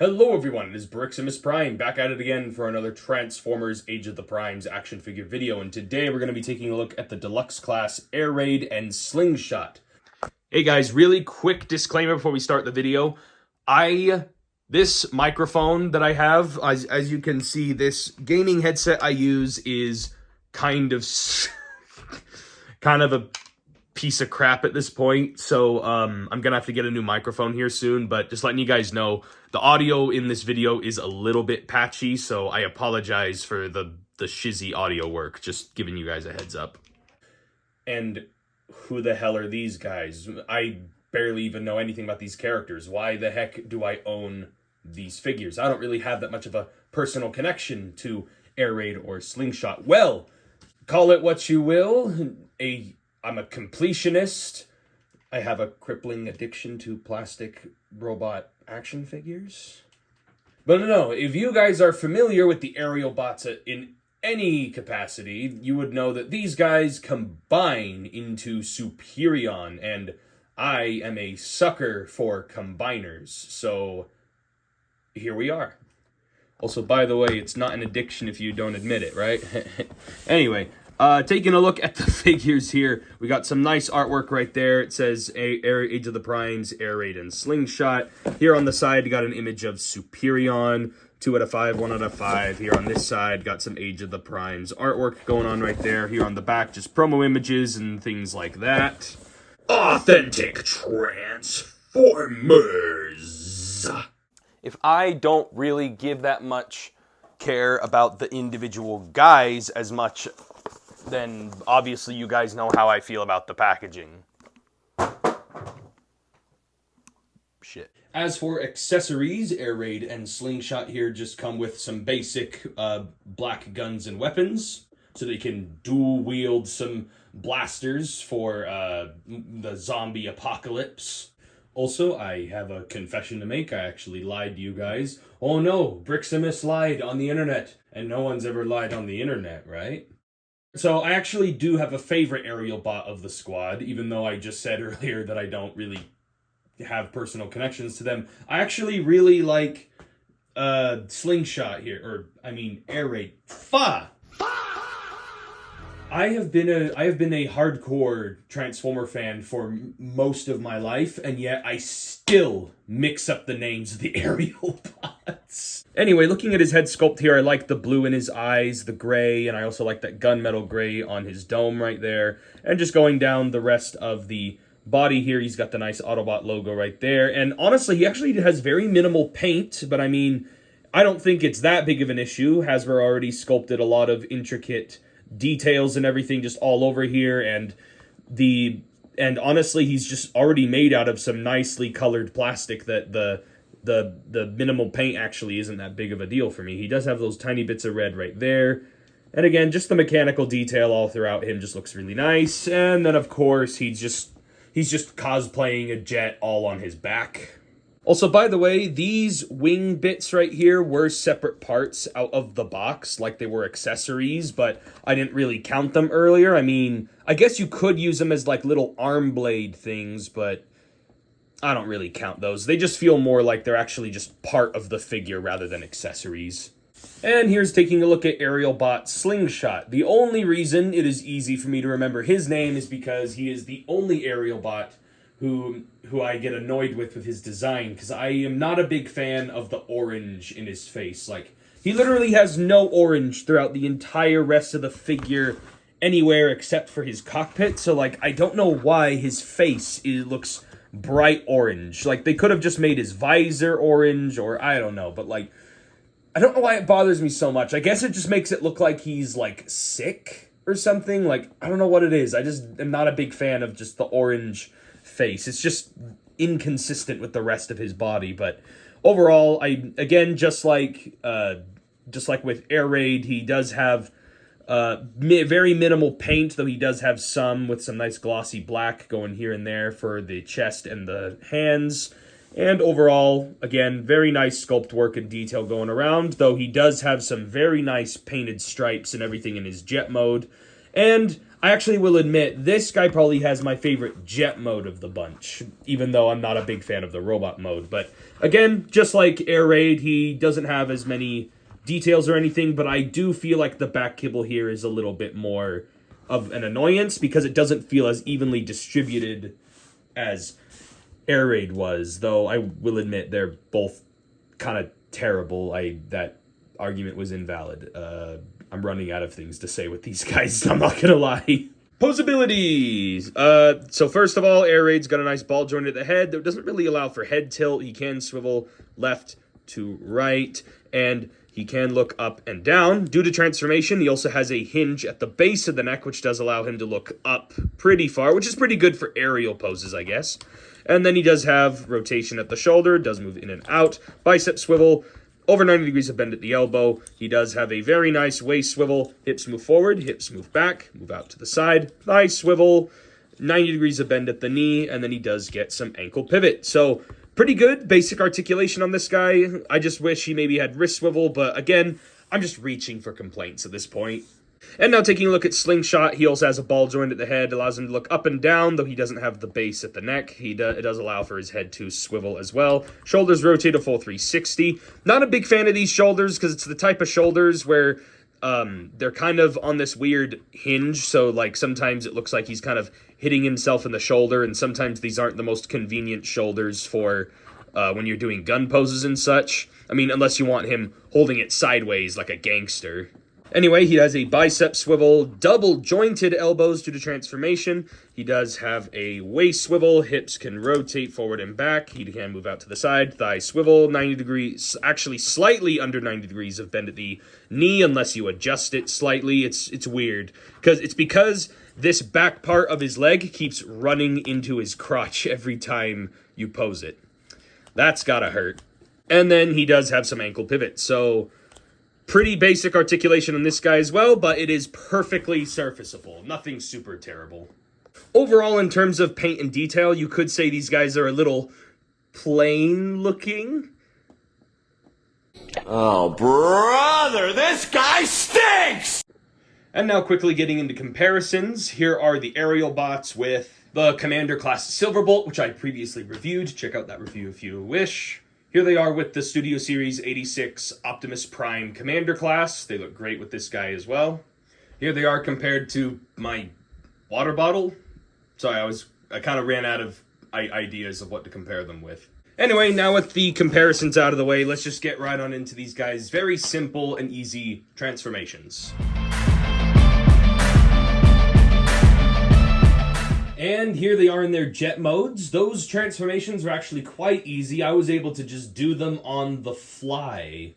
Hello everyone, it is Briximus Prime, back at it again for another Transformers Age of the Primes action figure video, and today we're going to be taking a look at the Deluxe Class Air Raid and Slingshot. Hey guys, really quick disclaimer before we start the video. This microphone that I have, as you can see, this gaming headset I use is kind of a piece of crap at this point, so I'm gonna have to get a new microphone here soon, but just letting you guys know, the audio in this video is a little bit patchy, so I apologize for the shizzy audio work, just giving you guys a heads up. And who the hell are these guys? I barely even know anything about these characters. Why the heck do I own these figures? I don't really have that much of a personal connection to Air Raid or Slingshot. Well, call it what you will. I'm a completionist. I have a crippling addiction to plastic robot action figures. But no, if you guys are familiar with the ArielBots in any capacity, you would know that these guys combine into Superion, and I am a sucker for combiners, so here we are. Also, by the way, it's not an addiction if you don't admit it, right? Anyway, taking a look at the figures here, we got some nice artwork right there. It says Age of the Primes, Air Raid, and Slingshot. Here on the side, you got an image of Superion, 2 out of 5, 1 out of 5. Here on this side, got some Age of the Primes artwork going on right there. Here on the back, just promo images and things like that. Authentic Transformers! If I don't really give that much care about the individual guys as much, then obviously you guys know how I feel about the packaging. Shit. As for accessories, Air Raid and Slingshot here just come with some basic black guns and weapons, so they can dual wield some blasters for the zombie apocalypse. Also, I have a confession to make. I actually lied to you guys. Oh no, Briximus lied on the internet, and no one's ever lied on the internet, right? So I actually do have a favorite ArielBot of the squad, even though I just said earlier that I don't really have personal connections to them. I actually really like Slingshot here, or I mean Air Raid. I have been a hardcore Transformer fan for most of my life, and yet I still mix up the names of the ArielBots. Anyway, looking at his head sculpt here, I like the blue in his eyes, the gray, and I also like that gunmetal gray on his dome right there. And just going down the rest of the body here, he's got the nice Autobot logo right there. And honestly, he actually has very minimal paint, but I mean, I don't think it's that big of an issue. Hasbro already sculpted a lot of intricate details and everything just all over here, and honestly, he's just already made out of some nicely colored plastic that the minimal paint actually isn't that big of a deal for me. He does have those tiny bits of red right there, and again, just the mechanical detail all throughout him just looks really nice. And then of course he's just cosplaying a jet all on his back. Also, by the way, these wing bits right here were separate parts out of the box, like they were accessories, but I didn't really count them earlier. I mean, I guess you could use them as like little arm blade things, but I don't really count those. They just feel more like they're actually just part of the figure rather than accessories. And here's taking a look at ArielBot Slingshot. The only reason it is easy for me to remember his name is because he is the only ArielBot who I get annoyed with his design, because I am not a big fan of the orange in his face. Like, he literally has no orange throughout the entire rest of the figure anywhere except for his cockpit, so, like, I don't know why his face looks bright orange. Like, they could have just made his visor orange, or I don't know, but, like, I don't know why it bothers me so much. I guess it just makes it look like he's, like, sick or something. Like, I don't know what it is. I just am not a big fan of just the orange face. It's just inconsistent with the rest of his body. But overall, just like with Air Raid, he does have very minimal paint, though he does have some with some nice glossy black going here and there for the chest and the hands. And overall, again, very nice sculpt work and detail going around, though he does have some very nice painted stripes and everything in his jet mode. And I actually will admit, this guy probably has my favorite jet mode of the bunch, even though I'm not a big fan of the robot mode. But again, just like Air Raid, he doesn't have as many details or anything, but I do feel like the back kibble here is a little bit more of an annoyance because it doesn't feel as evenly distributed as Air Raid was, though I will admit they're both kind of terrible. That argument was invalid. I'm running out of things to say with these guys, I'm not gonna lie. Posabilities! So first of all, Air Raid's got a nice ball joint at the head that doesn't really allow for head tilt. He can swivel left to right, and he can look up and down. Due to transformation, he also has a hinge at the base of the neck, which does allow him to look up pretty far, which is pretty good for aerial poses, I guess. And then he does have rotation at the shoulder, does move in and out, bicep swivel, over 90 degrees of bend at the elbow. He does have a very nice waist swivel, hips move forward, hips move back, move out to the side, thigh swivel, 90 degrees of bend at the knee, and then he does get some ankle pivot. So pretty good basic articulation on this guy. I just wish he maybe had wrist swivel, but again, I'm just reaching for complaints at this point. And now taking a look at Slingshot, he also has a ball joint at the head, allows him to look up and down, though he doesn't have the base at the neck. It does allow for his head to swivel as well. Shoulders rotate a full 360. Not a big fan of these shoulders because it's the type of shoulders where they're kind of on this weird hinge, so like sometimes it looks like he's kind of hitting himself in the shoulder, and sometimes these aren't the most convenient shoulders for when you're doing gun poses and such. I mean, unless you want him holding it sideways like a gangster. Anyway, he has a bicep swivel, double jointed elbows due to transformation. He does have a waist swivel, hips can rotate forward and back. He can move out to the side, thigh swivel, 90 degrees, actually slightly under 90 degrees of bend at the knee unless you adjust it slightly. It's weird because this back part of his leg keeps running into his crotch every time you pose it. That's gotta hurt. And then he does have some ankle pivot, so pretty basic articulation on this guy as well, but it is perfectly surfaceable. Nothing super terrible. Overall, in terms of paint and detail, you could say these guys are a little plain looking. Oh, brother, this guy stinks! And now quickly getting into comparisons, here are the ArielBots with the Commander class Silverbolt, which I previously reviewed. Check out that review if you wish. Here they are with the Studio Series 86 Optimus Prime Commander class. They look great with this guy as well. Here they are compared to my water bottle. Sorry, I kind of ran out of ideas of what to compare them with. Anyway, now with the comparisons out of the way, let's just get right on into these guys' very simple and easy transformations. And here they are in their jet modes. Those transformations are actually quite easy. I was able to just do them on the fly.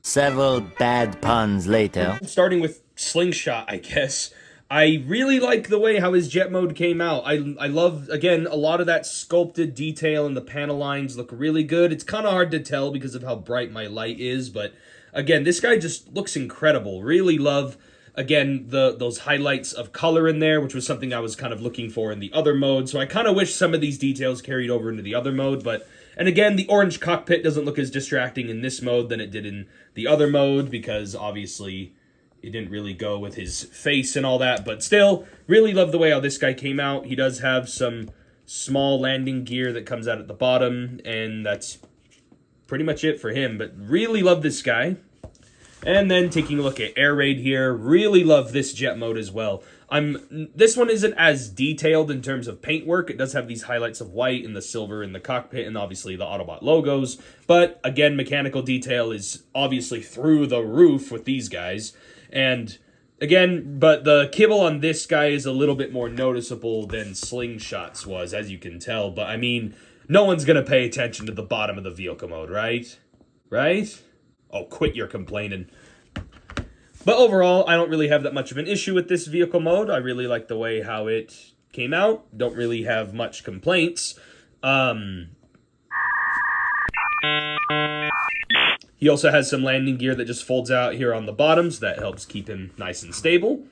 Several bad puns later. Starting with Slingshot, I guess. I really like the way how his jet mode came out. I love, again, a lot of that sculpted detail and the panel lines look really good. It's kind of hard to tell because of how bright my light is, but again, this guy just looks incredible. Really love, again, those highlights of color in there, which was something I was kind of looking for in the other mode. So I kind of wish some of these details carried over into the other mode. And again, the orange cockpit doesn't look as distracting in this mode than it did in the other mode, because obviously it didn't really go with his face and all that. But still, really love the way how this guy came out. He does have some small landing gear that comes out at the bottom, and that's pretty much it for him. But really love this guy. And then taking a look at Air Raid here, really love this jet mode as well. This one isn't as detailed in terms of paintwork. It does have these highlights of white and the silver in the cockpit and obviously the Autobot logos. But again, mechanical detail is obviously through the roof with these guys. And again, but the kibble on this guy is a little bit more noticeable than Slingshot's was, as you can tell. But I mean, no one's going to pay attention to the bottom of the vehicle mode, right? Right? Oh, quit your complaining. But overall, I don't really have that much of an issue with this vehicle mode. I really like the way how it came out. Don't really have much complaints. He also has some landing gear that just folds out here on the bottom, so that helps keep him nice and stable.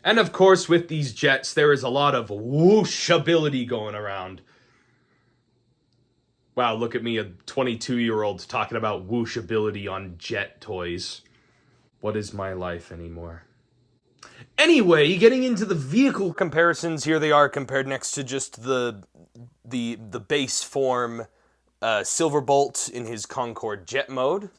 And of course, with these jets, there is a lot of whooshability going around. Wow, look at me, a 22-year-old talking about whooshability on jet toys. What is my life anymore? Anyway, getting into the vehicle comparisons, here they are compared next to just the base form Silverbolt in his Concorde jet mode.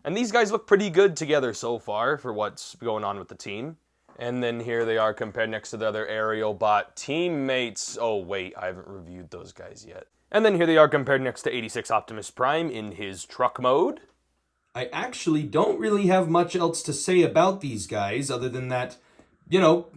And these guys look pretty good together so far for what's going on with the team. And then here they are compared next to the other ArielBot teammates. Oh wait, I haven't reviewed those guys yet. And then here they are compared next to 86 Optimus Prime in his truck mode. I actually don't really have much else to say about these guys other than that, you know,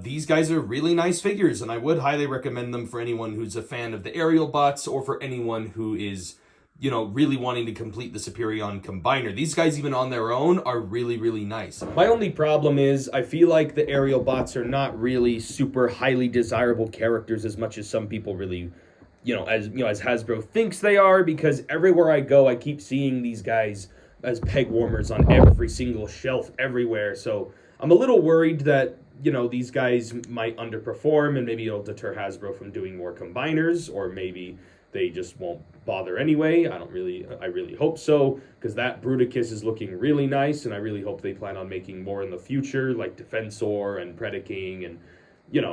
these guys are really nice figures, and I would highly recommend them for anyone who's a fan of the ArielBots or for anyone who is, you know, really wanting to complete the Superion Combiner. These guys, even on their own, are really, really nice. My only problem is I feel like the ArielBots are not really super highly desirable characters as much as some people really, as Hasbro thinks they are, because everywhere I go, I keep seeing these guys as peg warmers on every single shelf everywhere. So I'm a little worried that, these guys might underperform and maybe it'll deter Hasbro from doing more combiners, or maybe they just won't bother anyway. I really hope so, because that Bruticus is looking really nice, and I really hope they plan on making more in the future, like Defensor and Predaking and,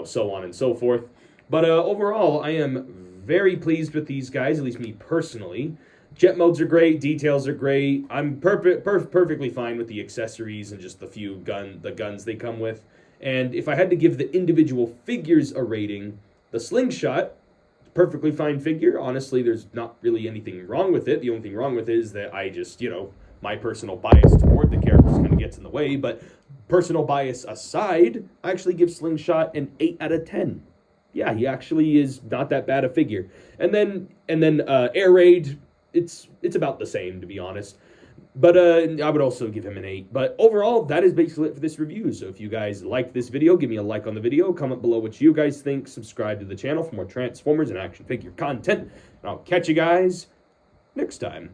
so on and so forth. But overall, I am very pleased with these guys, at least me personally. Jet modes are great, details are great. I'm perfectly fine with the accessories and just the guns they come with. And if I had to give the individual figures a rating, the Slingshot, perfectly fine figure. Honestly, there's not really anything wrong with it. The only thing wrong with it is that I just, my personal bias toward the characters kind of gets in the way. But personal bias aside, I actually give Slingshot an 8 out of 10. Yeah, he actually is not that bad a figure. And then Air Raid, it's about the same, to be honest. But I would also give him an 8. But overall, that is basically it for this review. So if you guys liked this video, give me a like on the video. Comment below what you guys think. Subscribe to the channel for more Transformers and action figure content. And I'll catch you guys next time.